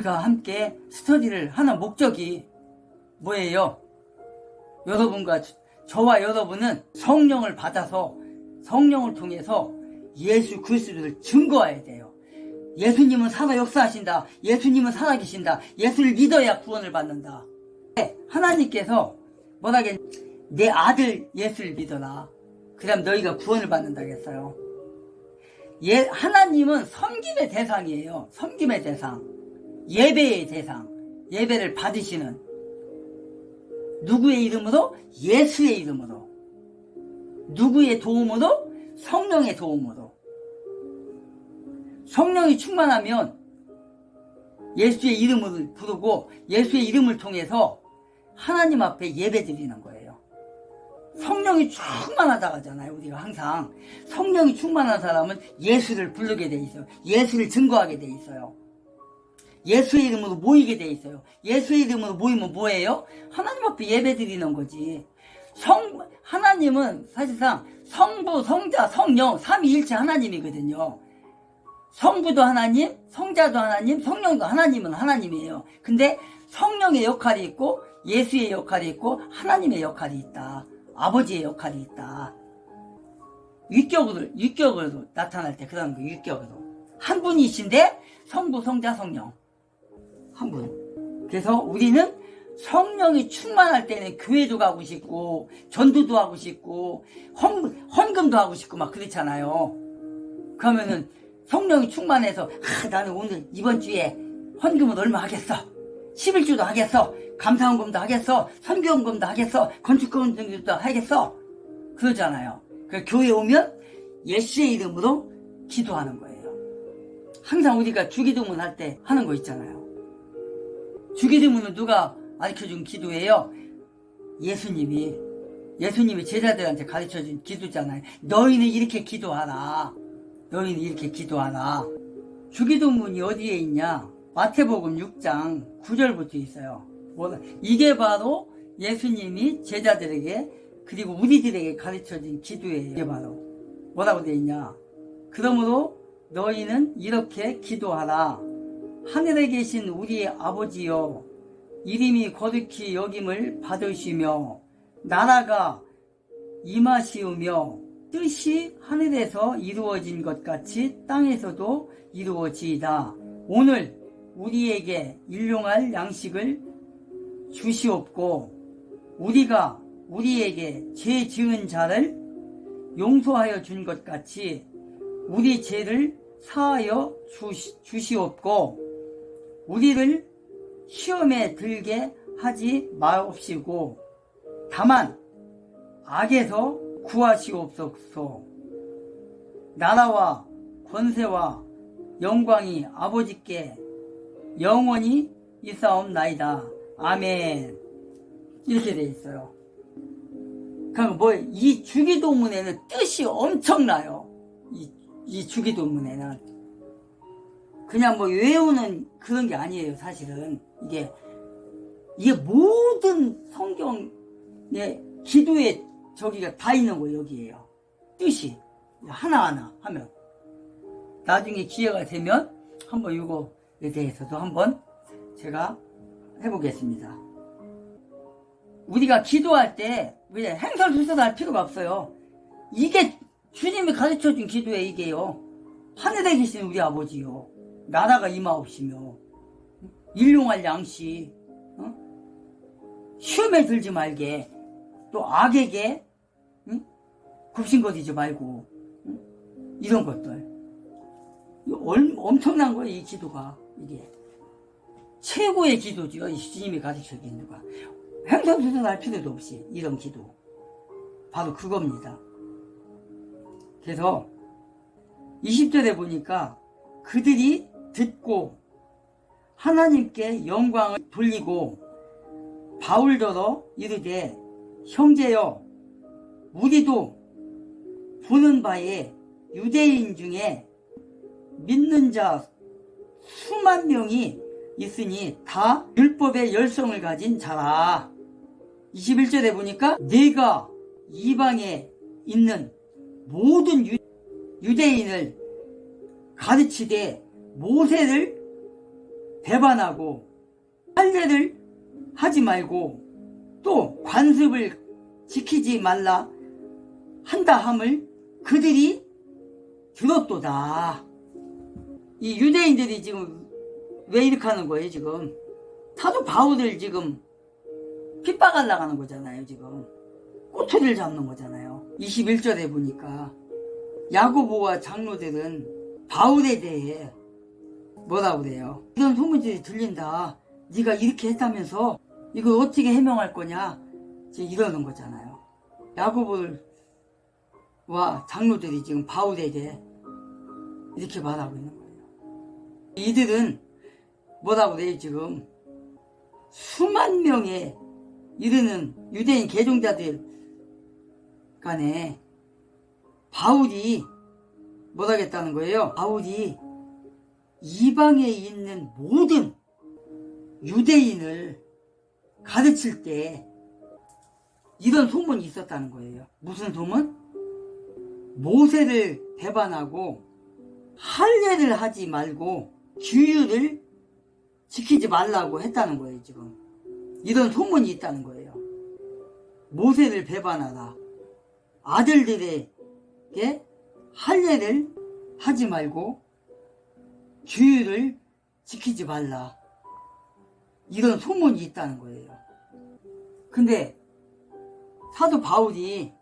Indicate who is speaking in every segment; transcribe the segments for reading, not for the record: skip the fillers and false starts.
Speaker 1: 우리가 함께 스터디를 하는 목적이 뭐예요? 여러분과 저와 여러분은 성령을 받아서 성령을 통해서 예수 그리스도를 증거해야 돼요. 예수님은 살아 역사하신다. 예수님은 살아계신다. 예수를 믿어야 구원을 받는다. 하나님께서 뭐라겠? 내 아들 예수를 믿어라. 그럼 너희가 구원을 받는다 했어요. 하나님은 섬김의 대상이에요. 섬김의 대상. 예배의 대상. 예배를 받으시는 누구의 이름으로? 예수의 이름으로. 누구의 도움으로? 성령의 도움으로. 성령이 충만하면 예수의 이름을 부르고 예수의 이름을 통해서 하나님 앞에 예배 드리는 거예요. 성령이 충만하다고 하잖아요. 우리가 항상 성령이 충만한 사람은 예수를 부르게 돼 있어요. 예수를 증거하게 돼 있어요. 예수의 이름으로 모이게 돼 있어요. 예수의 이름으로 모이면 뭐예요? 하나님 앞에 예배 드리는 거지. 하나님은 사실상 성부, 성자, 성령 삼위일체 하나님이거든요. 성부도 하나님, 성자도 하나님, 성령도 하나님은 하나님이에요. 근데 성령의 역할이 있고 예수의 역할이 있고 하나님의 역할이 있다. 아버지의 역할이 있다. 유격으로 나타날 때 그런 거 유격으로. 한 분이신데 성부, 성자, 성령. 한 분. 그래서 우리는 성령이 충만할 때는 교회도 가고 싶고 전도도 하고 싶고 헌금도 하고 싶고 막 그렇잖아요. 그러면은 성령이 충만해서 나는 오늘 이번 주에 헌금은 얼마 하겠어. 11주도 하겠어. 감사헌금도 하겠어. 선교헌금도 하겠어. 건축헌금도 하겠어. 그러잖아요. 그래서 교회 오면 예수의 이름으로 기도하는 거예요. 항상 우리가 주기도문 할 때 하는 거 있잖아요. 주기도문은 누가 가르쳐준 기도예요? 예수님이 제자들한테 가르쳐준 기도잖아요. 너희는 이렇게 기도하라. 너희는 이렇게 기도하라. 주기도문이 어디에 있냐? 마태복음 6장 9절부터 있어요. 이게 바로 예수님이 제자들에게 그리고 우리들에게 가르쳐준 기도예요. 이게 바로 뭐라고 되어 있냐? 그러므로 너희는 이렇게 기도하라. 하늘에 계신 우리 아버지여, 이름이 거룩히 여김을 받으시며 나라가 임하시오며 뜻이 하늘에서 이루어진 것 같이 땅에서도 이루어지이다. 오늘 우리에게 일용할 양식을 주시옵고 우리가 우리에게 죄 지은 자를 용서하여 준 것 같이 우리 죄를 사하여 주시옵고 우리를 시험에 들게 하지 마옵시고 다만 악에서 구하시옵소서. 나라와 권세와 영광이 아버지께 영원히 있사옵나이다. 아멘. 이렇게 돼 있어요. 그러니까 이 주기도문에는 뜻이 엄청나요. 이 주기도문에는 그냥 외우는 그런 게 아니에요. 사실은 이게 모든 성경의 기도의 저기가 다 있는 거예요. 여기에요. 뜻이 하나하나 하면 나중에 기회가 되면 한번 이거에 대해서도 한번 제가 해보겠습니다. 우리가 기도할 때 행설수설할 필요가 없어요. 이게 주님이 가르쳐준 기도에 이게요. 하늘에 계신 우리 아버지요. 나라가 임하옵시며 일용할 양식 시험에 들지 말게 또 악에게 굽신거리지 말고 이런 것들 엄청난 거예요. 이 기도가 이게 최고의 기도죠. 이 주님이 가르쳐준 기도가 행선수선할 필요도 없이 이런 기도 바로 그겁니다. 그래서 20절에 보니까 그들이 듣고 하나님께 영광을 돌리고 바울더러 이르되 형제여 우리도 보는 바에 유대인 중에 믿는 자 수만 명이 있으니 다 율법의 열성을 가진 자라. 21절에 보니까 내가 이방에 있는 모든 유대인을 가르치되 모세를 배반하고 할례를 하지 말고 또 관습을 지키지 말라 한다 함을 그들이 들었도다. 이 유대인들이 지금 왜 이렇게 하는 거예요? 지금 사도 바울을 지금 핍박하려고 하는 거잖아요. 지금 꼬투리를 잡는 거잖아요. 21절에 보니까 야고보와 장로들은 바울에 대해 뭐라고 그래요? 이런 소문들이 들린다. 네가 이렇게 했다면서 이걸 어떻게 해명할 거냐? 지금 이러는 거잖아요. 야고보와 장로들이 지금 바울에게 이렇게 말하고 있는 거예요. 이들은 뭐라고 그래요? 지금 수만 명에 이르는 유대인 개종자들 간에 바울이 뭐라겠다는 거예요? 바울이 이방에 있는 모든 유대인을 가르칠 때 이런 소문이 있었다는 거예요. 무슨 소문? 모세를 배반하고 할례를 하지 말고 규율을 지키지 말라고 했다는 거예요. 지금 이런 소문이 있다는 거예요. 모세를 배반하라. 아들들에게 할례를 하지 말고 규율을 지키지 말라. 이런 소문이 있다는 거예요. 근데 사도 바울이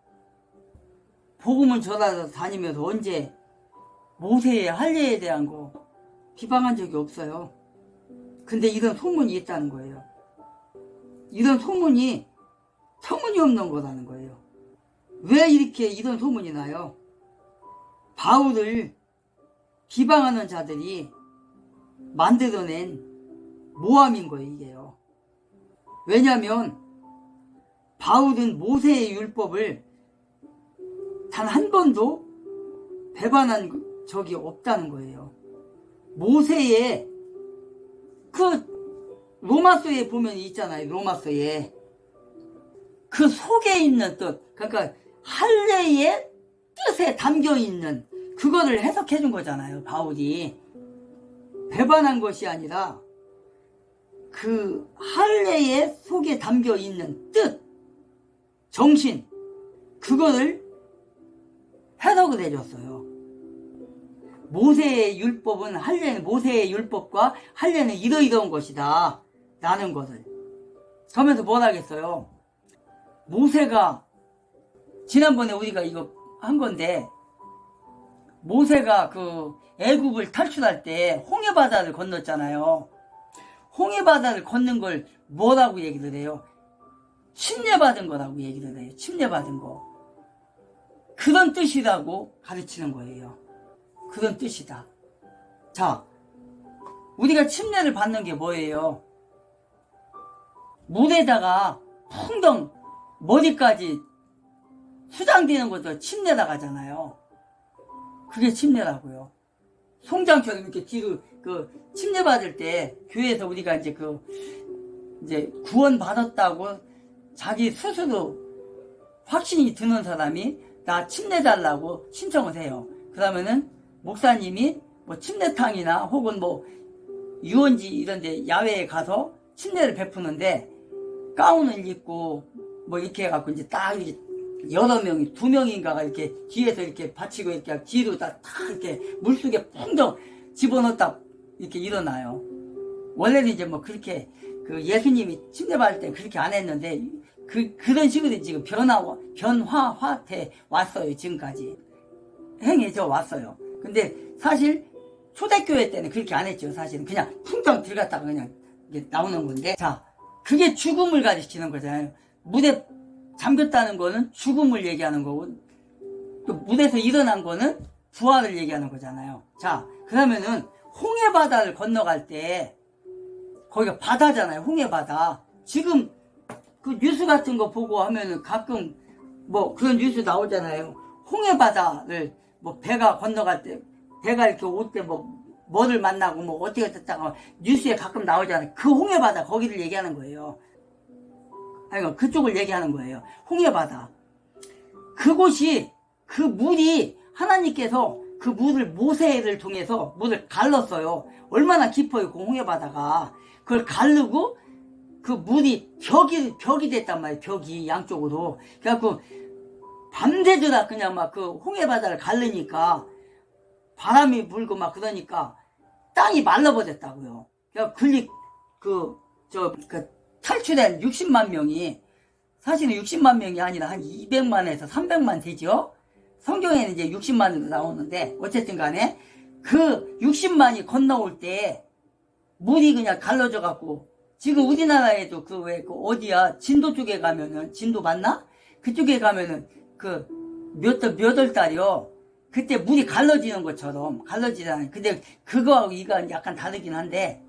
Speaker 1: 복음을 전하러 다니면서 언제 모세의 할례에 대한 거 비방한 적이 없어요. 근데 이런 소문이 있다는 거예요. 이런 소문이 터무니없는 거라는 거예요. 왜 이렇게 이런 소문이 나요? 바울을 비방하는 자들이 만들어낸 모함인 거예요, 이게요. 왜냐하면 바울은 모세의 율법을 단 한 번도 배반한 적이 없다는 거예요. 모세의 그 로마서에 보면 있잖아요. 로마서에 그 속에 있는 뜻, 그러니까 할례의 뜻에 담겨있는 그거를 해석해 준 거잖아요. 바울이 배반한 것이 아니라 그 할례의 속에 담겨있는 뜻, 정신, 그거를 해석을 해줬어요. 모세의 율법은 할례는 모세의 율법과 할례는 이러이러한 것이다 라는 것을 그러면서 뭘 하겠어요? 모세가 지난번에 우리가 이거 한 건데 모세가 그 애굽을 탈출할 때 홍해바다를 건넜잖아요. 홍해바다를 건넌 걸 뭐라고 얘기를 해요? 침례받은 거라고 얘기를 해요. 침례받은 거. 그런 뜻이라고 가르치는 거예요. 그런 뜻이다. 자, 우리가 침례를 받는 게 뭐예요? 물에다가 풍덩 머리까지 수장되는 것도 침례다 가잖아요. 그게 침례라고요. 송장처럼 이렇게 뒤로 그 침례 받을 때 교회에서 우리가 이제 이제 구원 받았다고 자기 스스로 확신이 드는 사람이 나 침례 달라고 신청을 해요. 그러면은 목사님이 뭐 침례탕이나 혹은 뭐 유원지 이런 데 야외에 가서 침례를 베푸는데 가운을 입고 뭐 이렇게 해갖고 이제 딱 이렇게 여러 명이, 2명인가가 이렇게 뒤에서 이렇게 받치고 이렇게 뒤로 딱 이렇게 물속에 풍덩 집어넣었다 이렇게 일어나요. 원래는 이제 뭐 그렇게 그 예수님이 침례받을 때 그렇게 안 했는데 그런 식으로 지금 변화돼 왔어요. 지금까지 행해져 왔어요. 근데 사실 초대교회 때는 그렇게 안 했죠. 사실은 그냥 풍덩 들어갔다가 그냥 나오는 건데, 자, 그게 죽음을 가리키는 거잖아요. 물에 잠겼다는 거는 죽음을 얘기하는 거고, 또 물에서 일어난 거는 부활을 얘기하는 거잖아요. 자, 그러면은 홍해바다를 건너갈 때 거기가 바다잖아요. 홍해바다. 지금 그 뉴스 같은 거 보고 하면은 가끔 뭐 그런 뉴스 나오잖아요. 홍해바다를 뭐 배가 건너갈 때, 배가 이렇게 올 때 뭐를 만나고 뭐 어떻게 됐다가 뉴스에 가끔 나오잖아요. 그 홍해바다 거기를 얘기하는 거예요. 아니, 그쪽을 얘기하는 거예요. 홍해바다. 그곳이, 그 물이 하나님께서 그 물을 모세를 통해서 물을 갈랐어요. 얼마나 깊어요, 그 홍해바다가. 그걸 가르고 그 물이 벽이 됐단 말이에요. 벽이 양쪽으로. 그래갖고 밤새도록 그냥 막 그 홍해바다를 가르니까 바람이 불고 막 그러니까 땅이 말라버렸다고요. 그러니까 탈출된 60만 명이 사실은 60만 명이 아니라 한 200만에서 300만 되죠. 성경에는 이제 60만으로 나오는데 어쨌든 간에 그 60만이 건너올 때 물이 그냥 갈라져 갖고 지금 우리나라에도 그 어디야 진도 쪽에 가면은 진도 맞나? 그쪽에 가면은 그 몇 월 달이요. 그때 물이 갈라지는 것처럼 갈라지잖아요. 근데 그거하고 이건 약간 다르긴 한데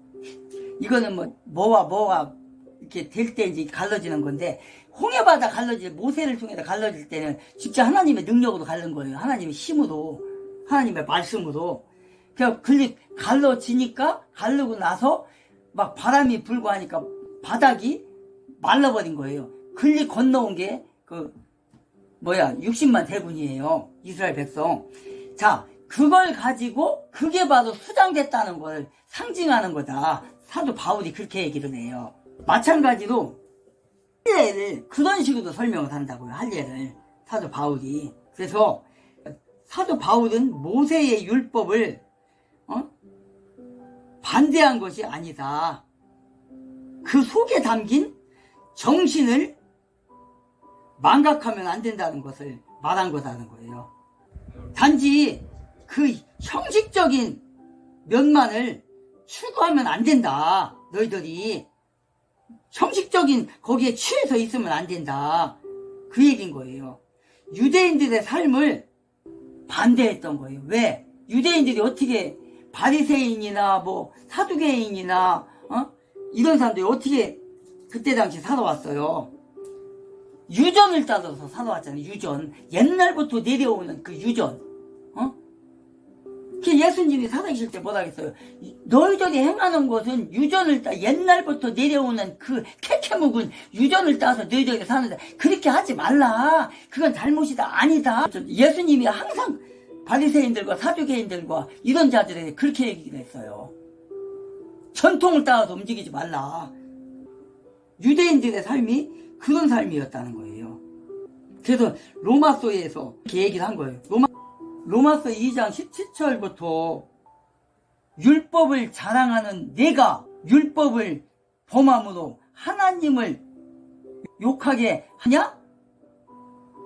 Speaker 1: 이거는 뭐와 이렇게 될 때 이제 갈라지는 건데 홍해바다 모세를 통해서 갈라질 때는 진짜 하나님의 능력으로 갈른 거예요. 하나님의 힘으로, 하나님의 말씀으로. 그냥 갈라지니까 가르고 나서 막 바람이 불고 하니까 바닥이 말라버린 거예요. 건너온 게 60만 대군이에요. 이스라엘 백성. 자, 그걸 가지고 그게 바로 수장됐다는 걸 상징하는 거다. 사도 바울이 그렇게 얘기를 해요. 마찬가지로 할례를 그런 식으로 설명을 한다고요. 할례를 사도 바울이. 그래서 사도 바울은 모세의 율법을 반대한 것이 아니다. 그 속에 담긴 정신을 망각하면 안 된다는 것을 말한 거다는 거예요. 단지 그 형식적인 면만을 추구하면 안 된다. 너희들이 형식적인 거기에 취해서 있으면 안 된다. 그 얘기인 거예요. 유대인들의 삶을 반대했던 거예요. 왜? 유대인들이 어떻게 바리새인이나 사두개인이나 이런 사람들이 어떻게 그때 당시 살아왔어요. 유전을 따라서 살아왔잖아요. 유전. 옛날부터 내려오는 그 유전. 예수님이 살아계실 때 뭐라 했어요? 너희들이 행하는 것은 옛날부터 내려오는 그 캐캐묵은 유전을 따서 너희들이 사는데 그렇게 하지 말라. 그건 잘못이다. 아니다. 예수님이 항상 바리새인들과 사두개인들과 이런 자들에게 그렇게 얘기를 했어요. 전통을 따라서 움직이지 말라. 유대인들의 삶이 그런 삶이었다는 거예요. 그래서 로마서에서 이렇게 얘기를 한 거예요. 로마서 2장 17절부터 율법을 자랑하는 내가 율법을 범함으로 하나님을 욕하게 하냐?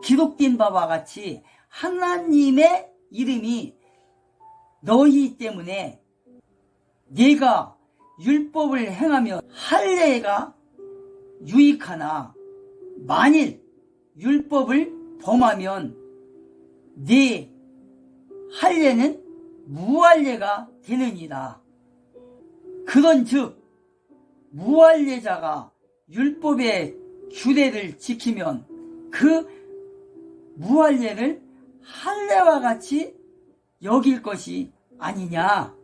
Speaker 1: 기록된 바와 같이 하나님의 이름이 너희 때문에 내가 율법을 행하며 할례가 유익하나 만일 율법을 범하면 네 할례는 무할례가 되느니라. 그런즉 무할례자가 율법의 규례를 지키면 그 무할례를 할례와 같이 여길 것이 아니냐.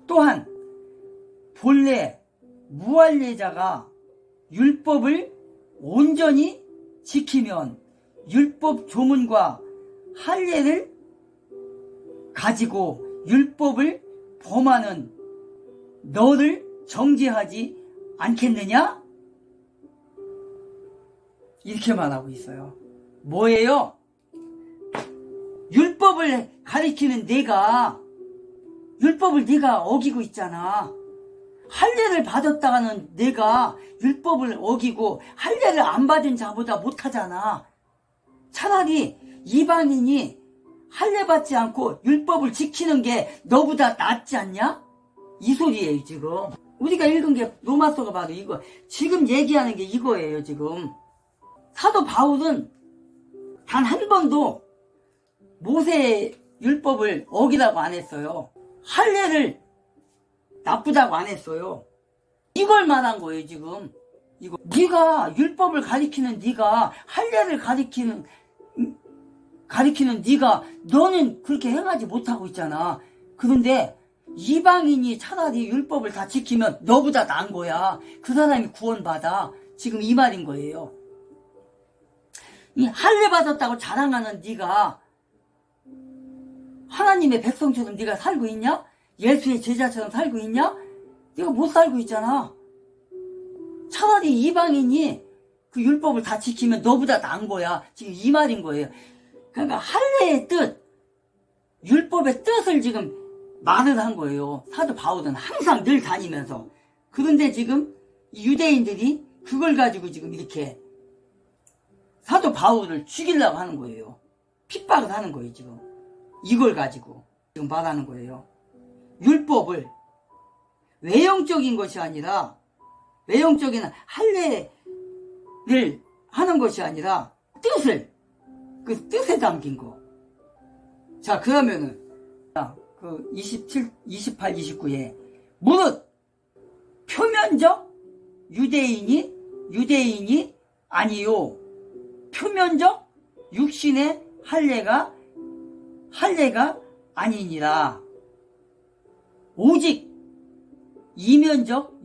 Speaker 1: 또한 본래 무할례자가 율법을 온전히 지키면 율법 조문과 할례를 가지고 율법을 범하는 너를 정죄하지 않겠느냐? 이렇게 말하고 있어요. 뭐예요? 율법을 가리키는 율법을 네가 어기고 있잖아. 할례를 받았다가는 내가 율법을 어기고 할례를 안 받은 자보다 못하잖아. 차라리 이방인이 할례 받지 않고 율법을 지키는 게 너보다 낫지 않냐? 이 소리예요. 지금 우리가 읽은 게 로마서가 바로 이거. 지금 얘기하는 게 이거예요. 지금 사도 바울은 단 한 번도 모세의 율법을 어기라고 안 했어요. 할례를 나쁘다고 안 했어요. 이걸 말한 거예요. 지금 이거 네가 율법을 가리키는 네가 할례를 가리키는 네가 너는 그렇게 행하지 못하고 있잖아. 그런데 이방인이 차라리 율법을 다 지키면 너보다 나은 거야. 그 사람이 구원받아. 지금 이 말인 거예요. 이 할례 받았다고 자랑하는 네가 하나님의 백성처럼 네가 살고 있냐? 예수의 제자처럼 살고 있냐? 네가 못 살고 있잖아. 차라리 이방인이 그 율법을 다 지키면 너보다 나은 거야. 지금 이 말인 거예요. 그러니까 할례의 뜻, 율법의 뜻을 지금 말을 한 거예요. 사도 바울은 항상 늘 다니면서. 그런데 지금 유대인들이 그걸 가지고 지금 이렇게 사도 바울을 죽이려고 하는 거예요. 핍박을 하는 거예요, 지금. 이걸 가지고 지금 말하는 거예요. 율법을 외형적인 것이 아니라, 외형적인 할례를 하는 것이 아니라 뜻을, 그 뜻에 담긴 거. 자, 그러면은 그 27, 28, 29에 무릇 표면적 유대인이 아니요, 표면적 육신의 할례가 아니니라. 오직 이면적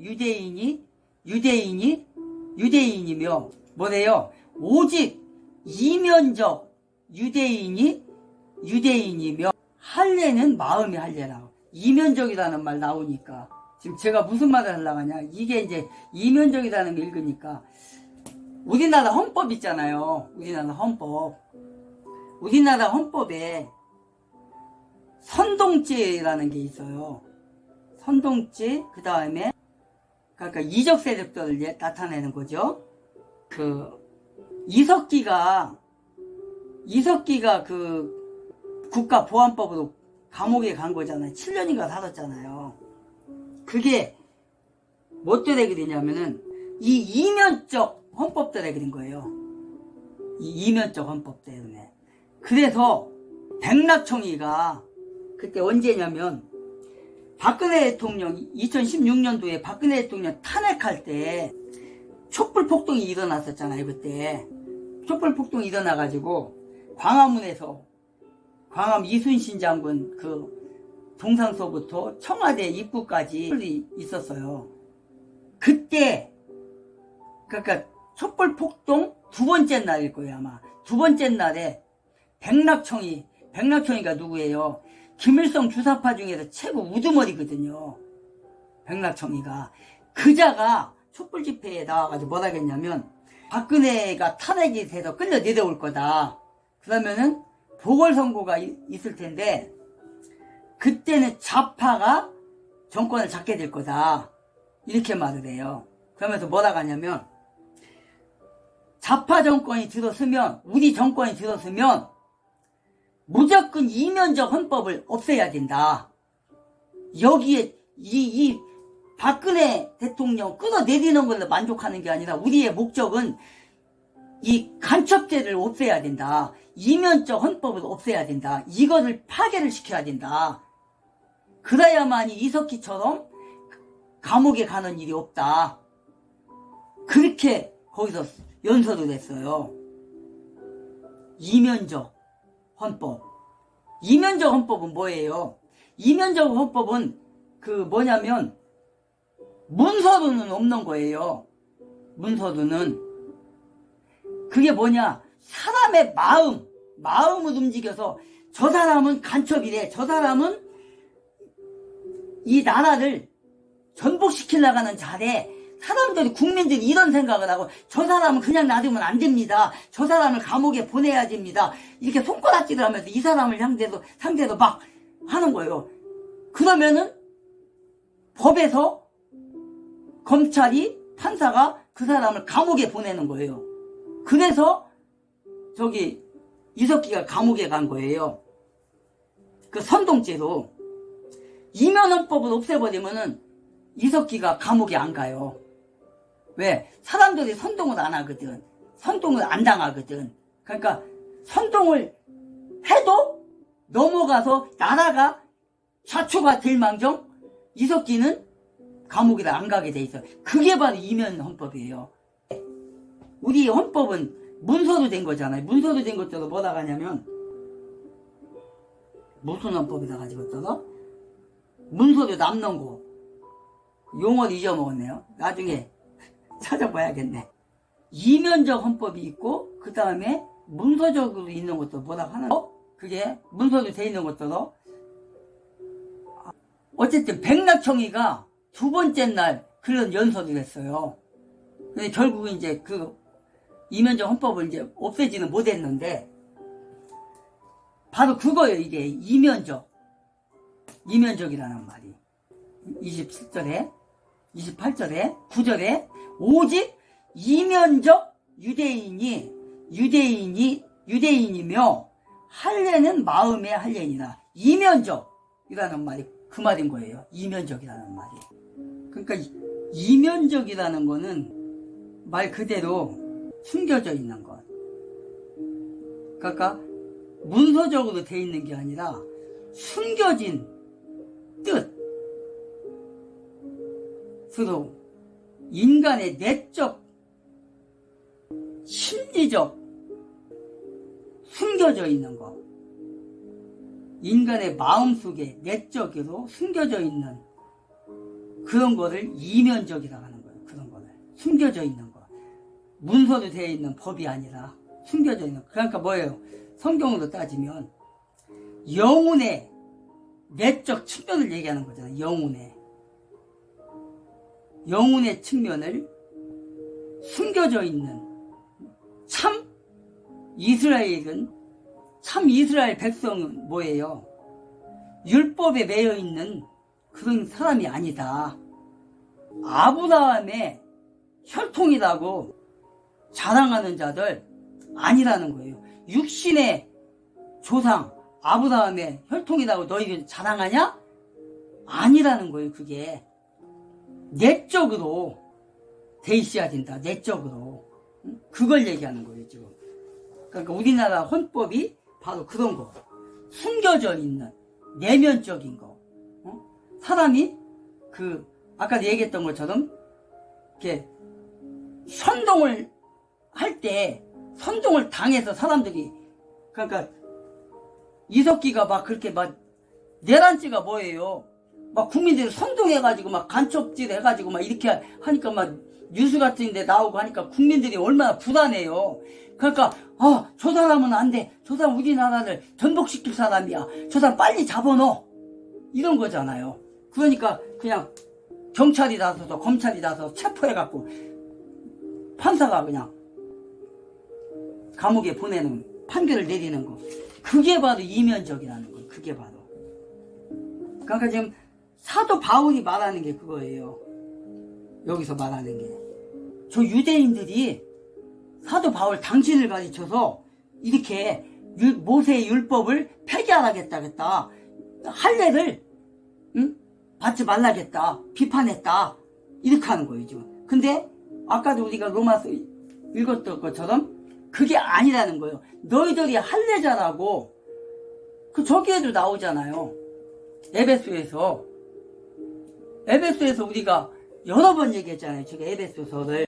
Speaker 1: 유대인이며 뭐래요? 오직 이면적 유대인이며 할례는 마음의 할례라고. 이면적이라는 말 나오니까 지금 제가 무슨 말을 하려고 하냐, 이게 이제 이면적이라는 거 읽으니까 우리나라 헌법 있잖아요. 우리나라 헌법에 선동죄라는 게 있어요. 선동죄, 그 다음에 그러니까 이적 세력들을 나타내는 거죠. 그 이석기가 그 국가보안법으로 감옥에 간 거잖아요. 7년인가 살았잖아요. 그게 뭐 때문에 그러냐면은 이 이면적 헌법 때문에 그런 거예요. 이 이면적 헌법 때문에. 그래서 백낙청이가 그때 언제냐면 박근혜 대통령 2016년도에 박근혜 대통령 탄핵할 때 촛불폭동이 일어났었잖아요. 그때 촛불폭동이 일어나가지고 광화문에서 광화문 이순신 장군 그 동상서부터 청와대 입구까지 있었어요. 그때 그러니까 촛불폭동 두 번째 날일 거예요. 아마 두 번째 날에 백낙청이가 누구예요? 김일성 주사파 중에서 최고 우두머리거든요. 백낙청이가. 그자가 촛불 집회에 나와가지고 뭐라 했냐면 박근혜가 탄핵이 돼서 끌려 내려올 거다. 그러면은 보궐선거가 있을 텐데 그때는 좌파가 정권을 잡게 될 거다. 이렇게 말을 해요. 그러면서 뭐라고 하냐면 좌파 정권이 들어서면, 우리 정권이 들어서면 무조건 이면적 헌법을 없애야 된다. 여기에 이 박근혜 대통령 끌어내리는 걸로 만족하는 게 아니라 우리의 목적은 이 간첩죄를 없애야 된다. 이면적 헌법을 없애야 된다. 이거를 파괴를 시켜야 된다. 그래야만이 이석기처럼 감옥에 가는 일이 없다. 그렇게 거기서 연설을 했어요. 이면적 헌법. 이면적 헌법은 뭐예요? 이면적 헌법은 그 뭐냐면 문서로는 없는 거예요. 문서로는. 그게 뭐냐? 사람의 마음을 움직여서 저 사람은 간첩이래. 저 사람은 이 나라를 전복시키려고 하는 자래. 사람들이, 국민들이 이런 생각을 하고 저 사람은 그냥 놔두면 안 됩니다. 저 사람을 감옥에 보내야 됩니다. 이렇게 손가락질을 하면서 이 사람을 상대로 막 하는 거예요. 그러면은 법에서 검찰이, 판사가 그 사람을 감옥에 보내는 거예요. 그래서 저기 이석기가 감옥에 간 거예요. 그 선동죄로. 이면헌법을 없애버리면은 이석기가 감옥에 안 가요. 왜? 사람들이 선동을 안 하거든. 선동을 안 당하거든. 그러니까 선동을 해도 넘어가서 나라가 좌초가 될 망정 이석기는 감옥에 안 가게 돼 있어. 그게 바로 이면헌법이에요. 우리 헌법은 문서로 된 거잖아요. 문서로 된 것들은 뭐라고 하냐면 무슨 헌법이다 가지고 있다가 문서로 남는 거. 용어를 잊어먹었네요. 나중에 찾아봐야겠네. 이면적 헌법이 있고 그 다음에 문서적으로 있는 것도 뭐라고 하는 거? 그게 문서도 돼 있는 것도 어쨌든 백낙청이가 두 번째 날 그런 연설을 했어요. 근데 결국은 이제 그 이면적 헌법을 이제 없애지는 못했는데 바로 그거예요. 이게 이면적이라는 말이 27절에 28절에 9절에 오직 이면적 유대인이며 할례는 마음의 할례니라. 이면적이라는 말이 그 말인 거예요. 이면적이라는 말이. 그러니까 이면적이라는 거는 말 그대로 숨겨져 있는 것. 그러니까 문서적으로 돼 있는 게 아니라 숨겨진 뜻. 서로 인간의 내적, 심리적 숨겨져 있는 것. 인간의 마음속에 내적으로 숨겨져 있는 그런 거를 이면적이라고 하는 거예요. 그런 거를 숨겨져 있는 거. 문서로 되어 있는 법이 아니라 숨겨져 있는. 그러니까 뭐예요? 성경으로 따지면 영혼의 내적 측면을 얘기하는 거잖아요. 영혼의 측면을 숨겨져 있는 참 이스라엘 백성은 뭐예요? 율법에 매여 있는 그런 사람이 아니다. 아브라함의 혈통이라고 자랑하는 자들 아니라는 거예요. 육신의 조상 아브라함의 혈통이라고 너희들 자랑하냐? 아니라는 거예요. 그게 내적으로 돼 있어야 된다. 내적으로. 그걸 얘기하는 거예요. 지금. 그러니까 우리나라 헌법이 바로 그런 거. 숨겨져 있는 내면적인 거. 사람이 아까 얘기했던 것처럼 이렇게 선동을 할 때 선동을 당해서 사람들이, 그러니까 이석기가 막 그렇게 막 내란죄가 뭐예요? 막 국민들이 선동해가지고 막 간첩질 해가지고 막 이렇게 하니까 막 뉴스 같은 데 나오고 하니까 국민들이 얼마나 불안해요. 그러니까 저 사람은 안 돼. 저 사람 우리나라를 전복시킬 사람이야. 저 사람 빨리 잡아넣어. 이런 거잖아요. 그러니까 그냥 경찰이 나서서 검찰이 나서서 체포해갖고 판사가 그냥 감옥에 보내는 판결을 내리는 거. 그게 바로 이면적이라는 거예요. 그게 바로. 그러니까 지금 사도 바울이 말하는 게 그거예요. 여기서 말하는 게. 저 유대인들이 사도 바울 당신을 가르쳐서 이렇게 모세의 율법을 폐기하라겠다. 할례를 받지 말라겠다. 비판했다. 이렇게 하는 거예요. 지금. 근데 아까도 우리가 로마서 읽었던 것처럼 그게 아니라는 거예요. 너희들이 할례자라고 저기에도 나오잖아요. 에베소에서 우리가 여러 번 얘기했잖아요. 저기 에베소서를.